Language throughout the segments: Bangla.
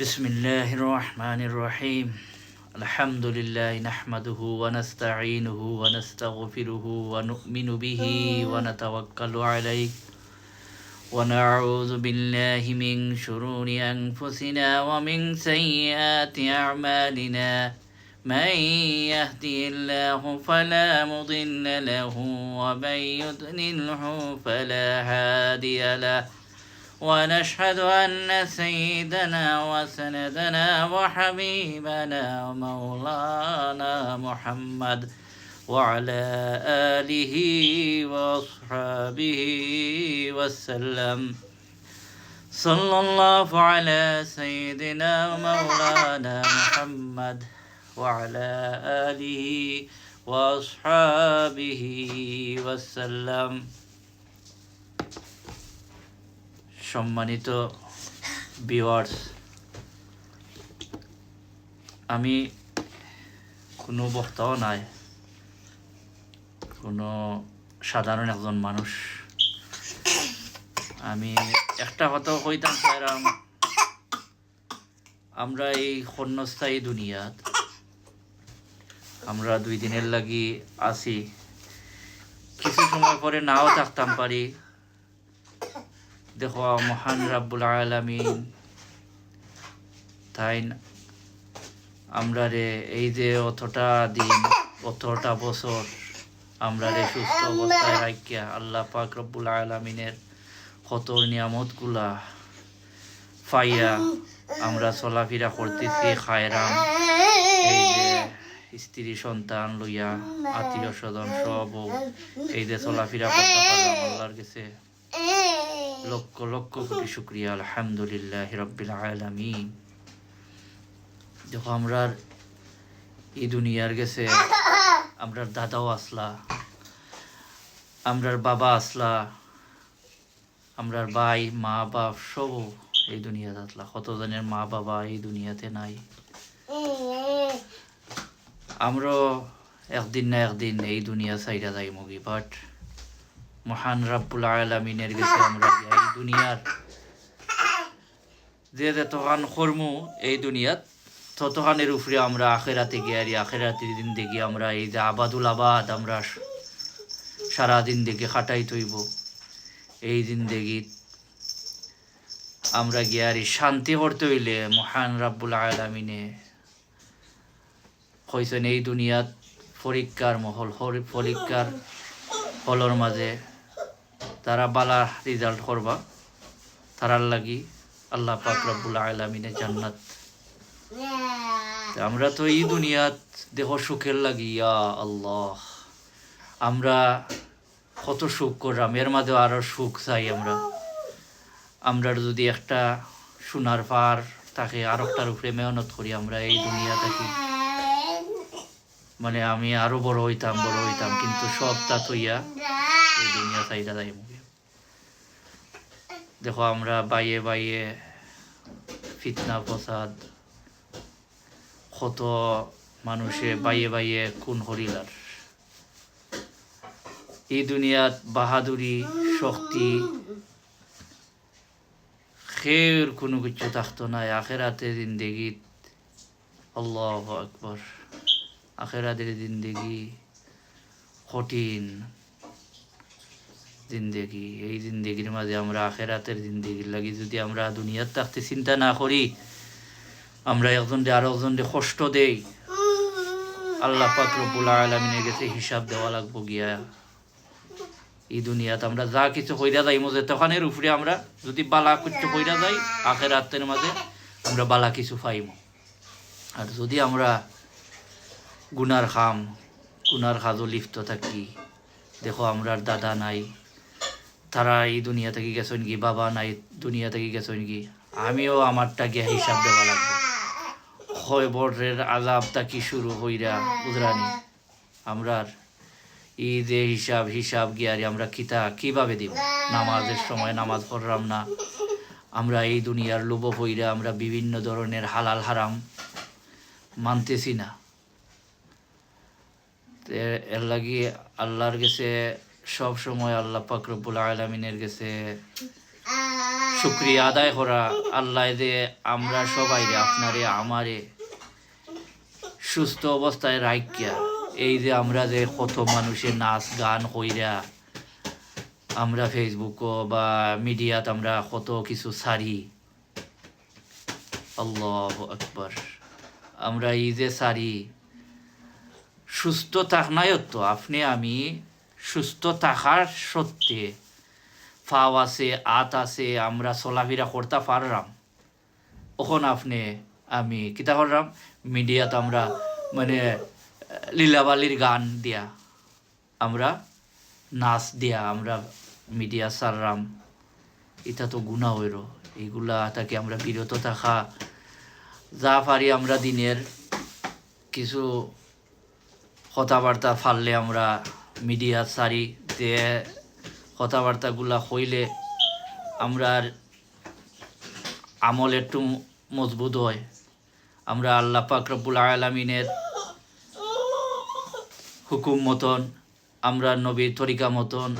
بسم الله الرحمن الرحيم الحمد لله نحمده ونستعينه ونستغفره ونؤمن به ونتوكل عليه ونعوذ بالله من شرور أنفسنا ومن سيئات أعمالنا من يهدي الله فلا مضل له ومن يضلله فلا هادي له ونشهد أن سيدنا وسندنا وحبيبنا ومولانا محمد وعلى آله وأصحابه وسلم صلى الله على سيدنا ومولانا محمد وعلى آله وأصحابه وسلم সম্মানিত ভিউয়ার্স, আমি কোনো বক্তাও নাই, কোনো সাধারণ একজন মানুষ। আমি একটা কথা কইতাম চাইলাম, আমরা এই ক্ষণস্থায়ী দুনিয়াত আমরা 2 দিনের লাগি আছি, কিছু সময় পরে নাও থাকতাম পারি। দেখো মহান রাব্বুল আলামিন তাই আমরা রে এই যে অতটা দিন অতটা বছর আমরা রে সুস্থ অবস্থায় রাখিয়া আল্লাহ পাক রব্বুল আলামিনের কত নিয়ামতগুলা পাইয়া আমরা চলাফেরা করতেছি খায়রাম, এই যে স্ত্রী সন্তান লইয়া আত্মীয় স্বজন সব এই যে চলাফেরা করতে পারলাম, আল্লাহর কাছে লক্ষ লক্ষ কোটি শুকরিয়া। আলহামদুলিল্লাহ রাব্বিল আলামিন। দেখো আমরার এই দুনিয়ার গেছে আমরার দাদাও আসলা, আমরার বাবা আসলা, আমরার ভাই মা বাপ সব এই দুনিয়াতে আসলা। কতজনের মা বাবা এই দুনিয়াতে নাই। আমরা একদিন না একদিন এই দুনিয়া ছাইরা যাই মগি, বাট মহান রাব্বুল আলামিনের কাছে আমরা এই দুনিয়ার যে যতখান কর্ম এই দুনিয়াত ততখানের উপরে আমরা আখেরাতে গিয়ে আখেরাতের দিন দেখি আমরা এই যে আবাদুল আবাদ আমরা সারাদিন দেখে খাটাই তৈব, এই দিন দেখি আমরা গিয়ে শান্তি করতে হইলে মহান রাব্বুল আলামিনে কইছেন এই দুনিয়াত পরীক্ষার মহল, পরীক্ষার হলর মাঝে তারা বালা রেজাল্ট করবা, তারার লাগি আল্লাহ পাক রব্বুল আলামিনে জান্নাত। আমরা তো এই দুনিয়াত দেখো সুখের লাগি ইয়া আল্লাহ, আমরা কত সুখ করলাম, এর মাঝে আরো সুখ চাই। আমরা যদি একটা সোনার পার তাকে আর একটার উপরে মেহনত করি, আমরা এই দুনিয়া থাকি মানে আমি আরো বড় হইতাম কিন্তু সবটা তৈয়া এই দুনিয়া চাইটা যাই। দেখো আমরা বাইয়ে বাইয়ে ফিতনা ফসাদ কত মানুষে বাইয়ে বাইয়ে খুন হরিলার। এই দুনিয়াত বাহাদুরি শক্তি খের কোনো কিছু থাকতো না। আখেরাতে জিন্দেগি আল্লাহু আকবার, আখেরাতের জিন্দেগি কঠিন জিন্দেগি। এই জিন্দেগির মাঝে আমরা আখেরাতের জিন্দেগির লাগি যদি আমরা দুনিয়ার থাকতে চিন্তা না করি, আমরা একজনকে আরো একজনকে কষ্ট দেই, আল্লাহ পাক রব্বুল আলামিনের কাছে হিসাব দেওয়া লাগবো গিয়া। এই দুনিয়াত আমরা যা কিছু কইরা যাই মজে তখনের উপরে আমরা যদি বালা কিছু কইরা যাই, আখেরাতের মাঝে আমরা বালা কিছু পাইব। আর যদি আমরা গুনার কাজও লিপ্ত থাকি, দেখো আমরার দাদা নাই, তারা এই দুনিয়া থেকে গেছেন কি, বাবা নাই দুনিয়া থেকে গেছেন কি, আমিও আমারটা গিয়া হিসাব দেওয়া লাগবে। খয়বরের আযাবটা কি শুরু হইরা বুঝরানি আমরার এই যে হিসাব গিয়ারি আমরা কিভাবে দিব। নামাজের সময় নামাজ পড়লাম না, আমরা এই দুনিয়ার লোভ হইরা আমরা বিভিন্ন ধরনের হালাল হারাম মানতেছি না। এর লাগি আল্লাহর কাছে সব সময় আল্লাহ পাক রব্বুল আলামিনের কাছে শুকরিয়া আদায় করা আল্লাহ যে আমরা সবাই রে আপনারে আমারে সুস্থ অবস্থায় রাখিয়া এই যে আমরা যে কত মানুষের নাচ গান কইরা আমরা ফেসবুকও বা মিডিয়াত আমরা কত কিছু সারি আল্লাহু আকবার আমরা এই যে সারি সুস্থ থাকনাই তো আপনি আমি সুস্থ থাকার সত্ত্বে ফাও আছে আত আছে আমরা চলাফেরা করতে পারলাম ওখন আপনি আমি কিতা করলাম মিডিয়াত আমরা মানে লীলাবালির গান দিয়া আমরা নাচ দিয়া আমরা মিডিয়া সাররাম এটা তো গুণা হইল এইগুলা তাকে আমরা বিরত থাকা যা পারি আমরা দিনের কিছু কথাবার্তা ফাললে আমরা মিডিয়া সারি যে কথাবার্তাগুলা হইলে আমরা আমল একটু মজবুত হয় আমরা আল্লাহ পাক রব্বুল আলামিনের হুকুম মতন আমরা নবীর তরিকা মতন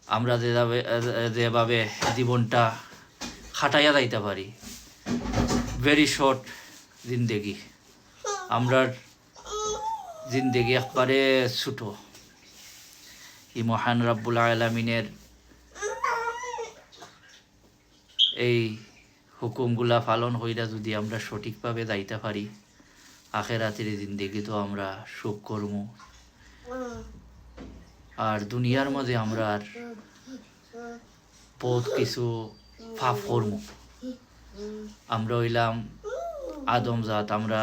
আমরা যেভাবে জীবনটা খাটাইয়া যাইতে পারি ভেরি শর্ট জিন্দেগি আমরার জিন্দেগি একবারে ছোটো এই মহান রব্বুল আলামিনের এই হুকুমগুলা পালন হইরা যদি আমরা সঠিকভাবে যাইতে পারি আখেরাতের জিন্দেগি তো আমরা সুখ করবো আর দুনিয়ার মধ্যে আমরা বহুত কিছু পাপ করবো আমরা হইলাম আদম জাত আমরা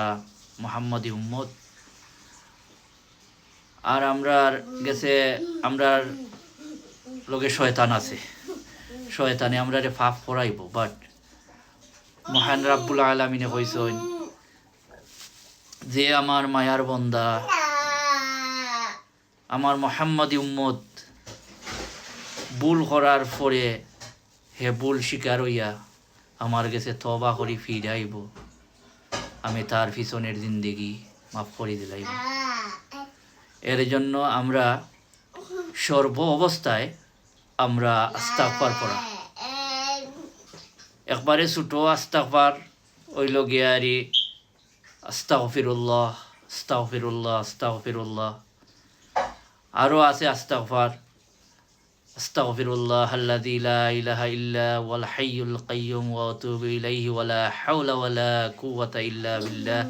মুহাম্মদী উম্মত আর আমরা গেছে আমরা লগে শয়তান আছে শয়তানে আমরা পাপ করাইব বাট মহান রাব্বুল আলামিনে কইছেন যে আমার মায়ার বন্দা আমার মুহাম্মদী উম্মত ভুল করার পরে হে ভুল স্বীকার হইয়া আমার কাছে তওবা করি ফিরাইব আমি তার পিছনের জিন্দেগি মাফ করে দিলাইব এর জন্য আমরা সর্ব অবস্থায় আমরা আস্তাগফার পড়া একবারে ছোট আস্তাগফার হইল গিয়ারি আস্তাগফিরুল্লাহ আস্তাগফিরুল্লাহ আস্তাগফিরুল্লাহ আরও আছে আস্তাগফার আস্তাগফিরুল্লাহ আল্লাযী লা ইলাহা ইল্লা ওয়াল হাইয়ুল কাইয়্যুম ওয়া আতুবু ইলাইহি ওয়া লা হাওলা ওয়া লা কুওয়াতা ইল্লা বিল্লাহ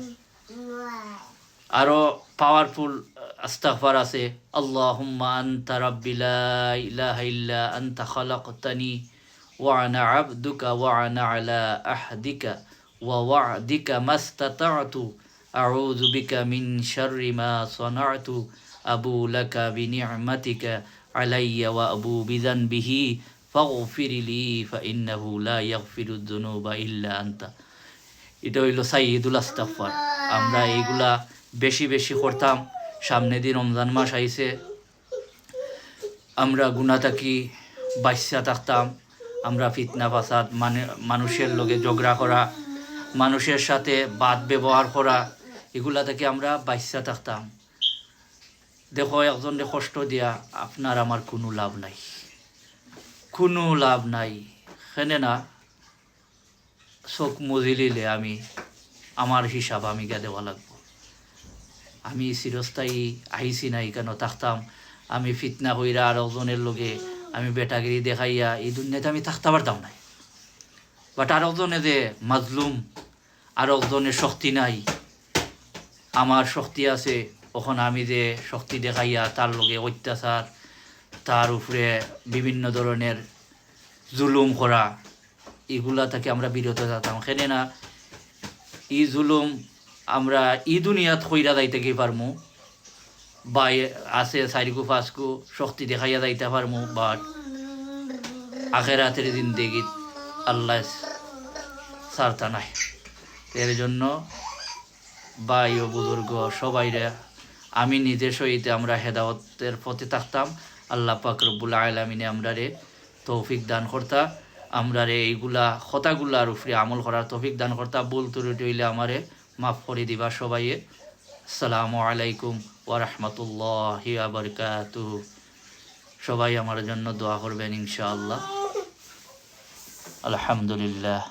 আরও পাওয়ারফুল আস্তাগফার আছে আল্লাহুম্মা আনতা রাব্বি লা ইলাহা ইল্লা আনতা খালাকতানি ওয়া আনা আবদুকা ওয়া আনা আলা আহদিকা ওয়া ওয়া'দিকা মাস্তাতা'তু আউযু বিকা মিন শাররি মা সানা'তু আবু লাকা বিনি'মাতিকা আলাইয়া ওয়া আবু বিযানবিহি ফাগফিরলি ফাইন্নাহু লা ইয়াগফিরুদ যুনুবা ইল্লা আনতা এটা হইল সাইয়্যিদুল আস্তাগফার আমরা এইগুলা বেশি বেশি করতাম সামনে দিন রমজান মাস আইছে আমরা গুনাহ থাকি বাঁচিয়া থাকতাম আমরা ফিতনা ফাসাদ মানুষের লগে ঝগড়া করা মানুষের সাথে বাদ ব্যবহার করা এগুলা থেকে আমরা বাঁচিয়া থাকতাম দেখো একজনকে কষ্ট দিয়া আপনার আমার কোনো লাভ নাই কোনো লাভ নাই সেনে না চোখ মুজিলিলে আমি আমার হিসাব আমি গিয়া দেওয়া লাগবো আমি চিরস্থায়ী আহিছি না এখানে থাকতাম আমি ফিতনা কইরা আর একজনের লগে আমি বেটাগিরি দেখাইয়া এই দুনিয়াতে আমি থাকতে পারতাম না বাট আর একজনে যে মাজলুম আর একজনের শক্তি নাই আমার শক্তি আছে ওখন আমি যে শক্তি দেখাইয়া তার লগে অত্যাচার তার উপরে বিভিন্ন ধরনের জুলুম করা এগুলা থেকে আমরা বিরত থাকতাম সেনে না ই জুলুম আমরা ই দুনিয়াত কইরা যাইতে কি পারমু বা আছে চারিকু পাঁচকু শক্তি দেখাইয়া যাইতে পারমু বাট আখেরাতের জিন্দেগিত আল্লাহ ছাড়তা নাই এর জন্য ভাই ও বুজুর্গ সবাইরা আমি নিজের সহিত আমরা হেদায়েতের পথে থাকতাম আল্লাহ পাক রব্বুল আলামিনে আমরারে তৌফিক দান করতা আমরারে এইগুলা কথাগুলার উপরে আমল করার তৌফিক দান করতা ভুল ত্রুটি হইলে আমারে মাফ করে দিবা সবাইয়ে আসসালামু আলাইকুম ওয়া রাহমাতুল্লাহি ওয়া বারাকাতুহু সবাই আমার জন্য দোয়া করবেন ইনশাআল্লাহ। আলহামদুলিল্লাহ।